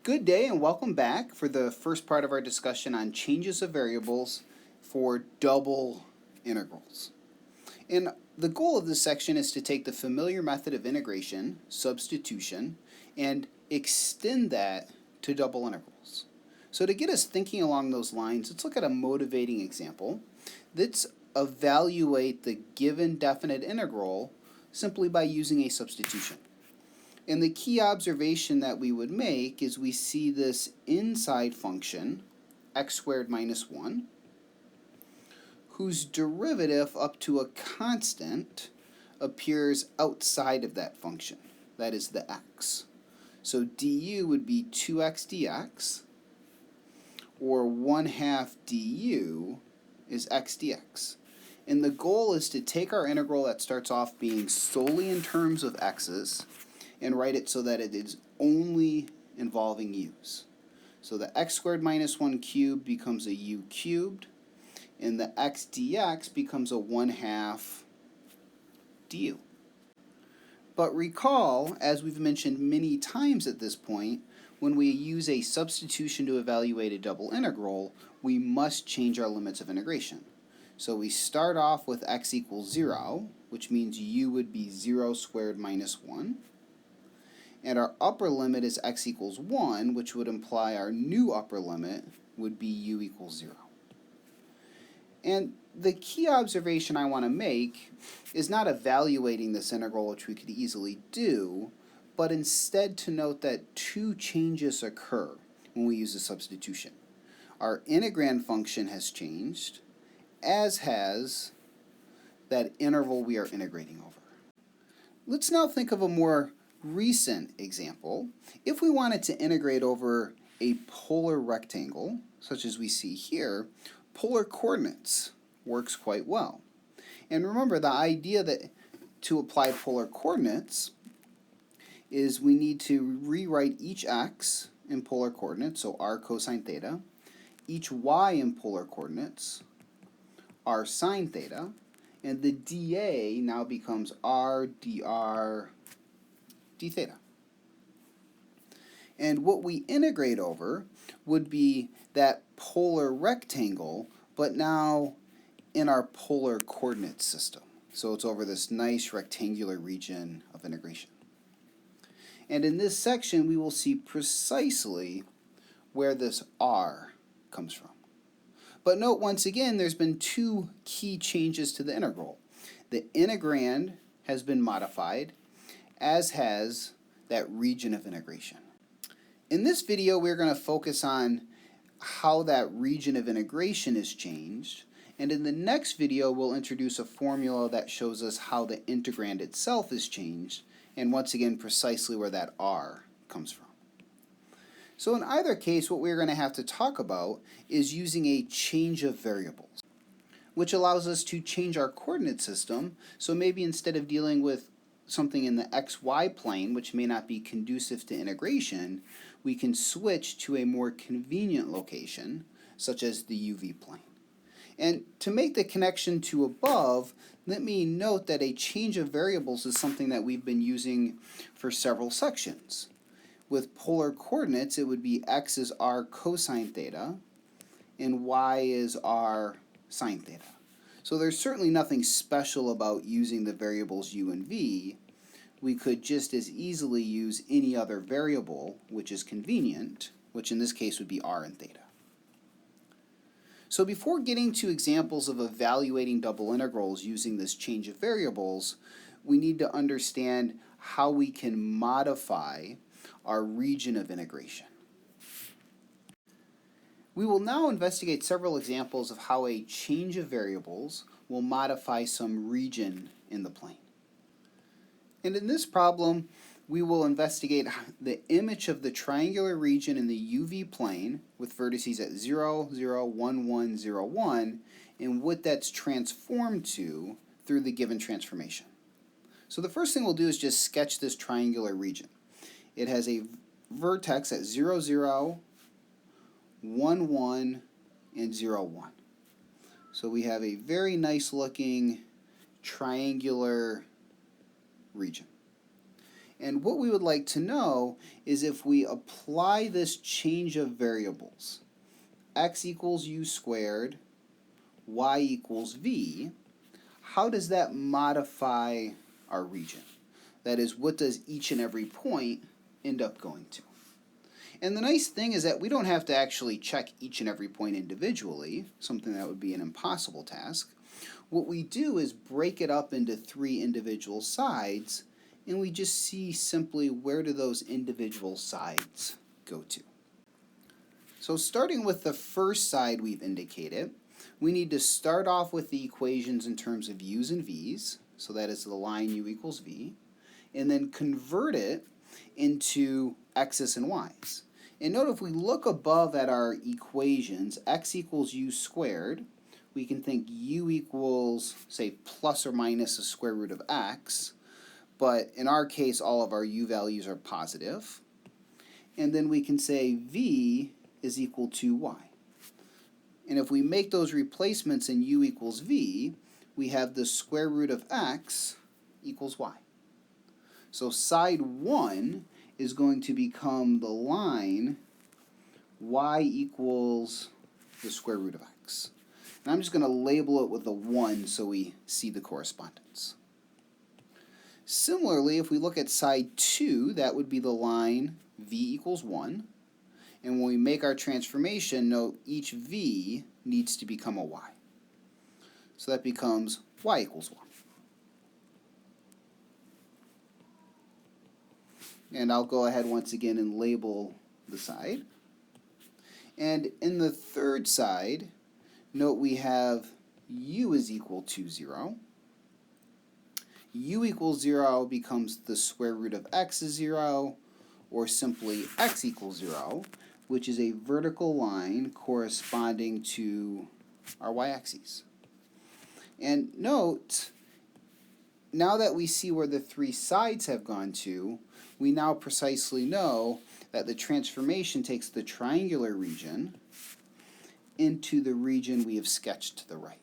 Good day and welcome back for the first part of our discussion on changes of variables for double integrals. And the goal of this section is to take the familiar method of integration, substitution, and extend that to double integrals. So to get us thinking along those lines, let's look at a motivating example. Let's evaluate the given definite integral simply by using a substitution. And the key observation that we would make is we see this inside function, x squared minus 1, whose derivative up to a constant appears outside of that function, that is the x. So du would be 2x dx, or 1/2 du is x dx. And the goal is to take our integral that starts off being solely in terms of x's and write it so that it is only involving u's. So the x squared minus 1 cubed becomes a u cubed, and the x dx becomes a 1/2 du. But recall, as we've mentioned many times at this point, when we use a substitution to evaluate a double integral, we must change our limits of integration. So we start off with x equals 0, which means u would be 0 squared minus 1. And our upper limit is x equals 1, which would imply our new upper limit would be u equals 0. And the key observation I want to make is not evaluating this integral, which we could easily do, but instead to note that two changes occur when we use a substitution. Our integrand function has changed, as has that interval we are integrating over. Let's now think of a more recent example. If we wanted to integrate over a polar rectangle, such as we see here, polar coordinates works quite well. And remember, the idea that to apply polar coordinates is we need to rewrite each x in polar coordinates, so r cosine theta, each y in polar coordinates, r sine theta, and the dA now becomes r dr d theta. And what we integrate over would be that polar rectangle, but now in our polar coordinate system. So it's over this nice rectangular region of integration. And in this section, we will see precisely where this r comes from. But note once again, there's been two key changes to the integral. The integrand has been modified, as has that region of integration. In this video, we're going to focus on how that region of integration is changed, and in the next video, we'll introduce a formula that shows us how the integrand itself is changed, and once again, precisely where that r comes from. So in either case, what we're going to have to talk about is using a change of variables, which allows us to change our coordinate system. So maybe instead of dealing with something in the xy plane, which may not be conducive to integration, we can switch to a more convenient location, such as the UV plane. And to make the connection to above, let me note that a change of variables is something that we've been using for several sections. With polar coordinates, it would be x is r cosine theta, and y is r sine theta. So there's certainly nothing special about using the variables u and v. We could just as easily use any other variable, which is convenient, which in this case would be r and theta. So before getting to examples of evaluating double integrals using this change of variables, we need to understand how we can modify our region of integration. We will now investigate several examples of how a change of variables will modify some region in the plane. And in this problem, we will investigate the image of the triangular region in the UV plane with vertices at 0, 0, 1, 1, 0, 1, and what that's transformed to through the given transformation. So the first thing we'll do is just sketch this triangular region. It has a vertex at 0, 0, 1, 1, and 0, 1. So we have a very nice looking triangular region. And what we would like to know is if we apply this change of variables, x equals u squared, y equals v, how does that modify our region? That is, what does each and every point end up going to? And the nice thing is that we don't have to actually check each and every point individually, something that would be an impossible task. What we do is break it up into 3 individual sides, and we just see simply where do those individual sides go to. So starting with the first side we've indicated, we need to start off with the equations in terms of u's and v's, so that is the line u equals v, and then convert it into x's and y's. And note if we look above at our equations, x equals u squared, we can think u equals, say, plus or minus the square root of x, but in our case all of our u values are positive. And then we can say v is equal to y. And if we make those replacements in u equals v, we have the square root of x equals y. So side 1 is going to become the line y equals the square root of x. And I'm just going to label it with a 1 so we see the correspondence. Similarly, if we look at side 2, that would be the line v equals 1. And when we make our transformation, note each v needs to become a y. So that becomes y equals 1. And I'll go ahead once again and label the side. And in the third side, note we have u is equal to 0. U equals 0 becomes the square root of x is 0, or simply x equals 0, which is a vertical line corresponding to our y-axis. And note, now that we see where the 3 sides have gone to, we now precisely know that the transformation takes the triangular region into the region we have sketched to the right.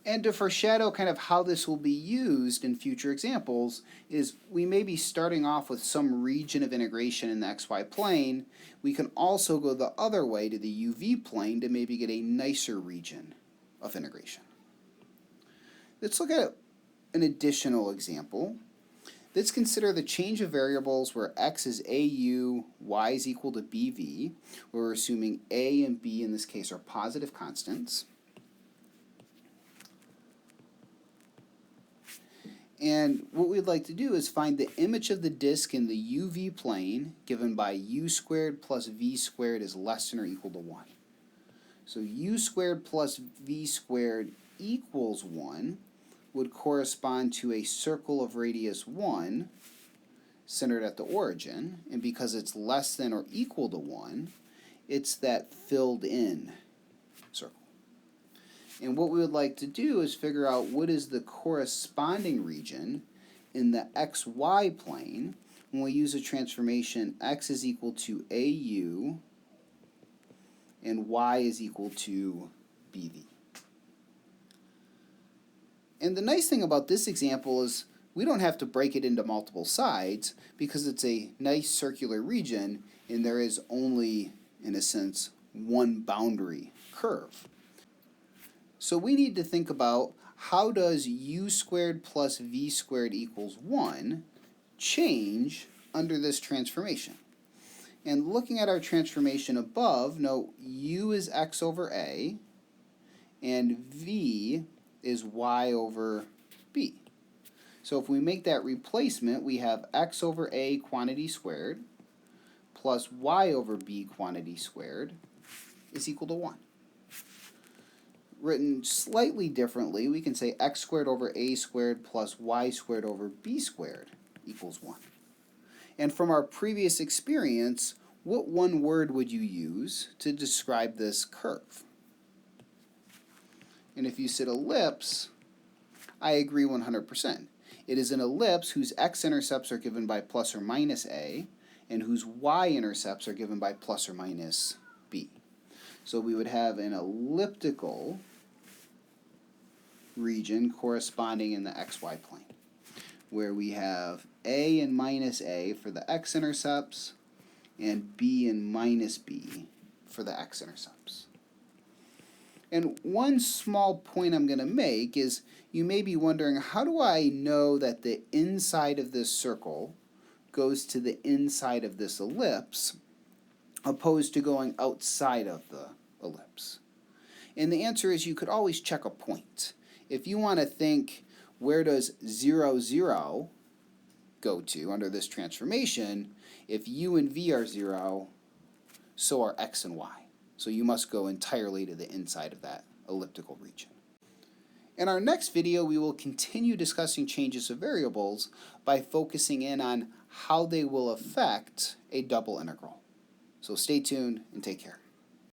And to foreshadow kind of how this will be used in future examples is we may be starting off with some region of integration in the xy plane. We can also go the other way to the uv plane to maybe get a nicer region of integration. Let's look at an additional example. Let's consider the change of variables where x is au, y is equal to bv, where we're assuming a and b in this case are positive constants. And what we'd like to do is find the image of the disk in the uv plane given by u squared plus v squared is less than or equal to 1. So u squared plus v squared equals 1 would correspond to a circle of radius 1 centered at the origin, and because it's less than or equal to 1, it's that filled in circle. And what we would like to do is figure out what is the corresponding region in the xy plane when we use a transformation x is equal to au and y is equal to bv. And the nice thing about this example is we don't have to break it into multiple sides because it's a nice circular region and there is only, in a sense, one boundary curve. So we need to think about how does u squared plus v squared equals 1 change under this transformation. And looking at our transformation above, note u is x over a and v is y over b. So if we make that replacement, we have x over a quantity squared plus y over b quantity squared is equal to 1. Written slightly differently, we can say x squared over a squared plus y squared over b squared equals 1. And from our previous experience, what one word would you use to describe this curve? And if you said ellipse, I agree 100%. It is an ellipse whose x-intercepts are given by plus or minus a, and whose y-intercepts are given by plus or minus b. So we would have an elliptical region corresponding in the xy plane, where we have a and minus a for the x-intercepts, and b and minus b for the x-intercepts. And one small point I'm going to make is you may be wondering, how do I know that the inside of this circle goes to the inside of this ellipse opposed to going outside of the ellipse? And the answer is you could always check a point. If you want to think, where does 0, 0 go to under this transformation? If u and v are 0, so are x and y. So you must go entirely to the inside of that elliptical region. In our next video, we will continue discussing changes of variables by focusing in on how they will affect a double integral. So stay tuned and take care.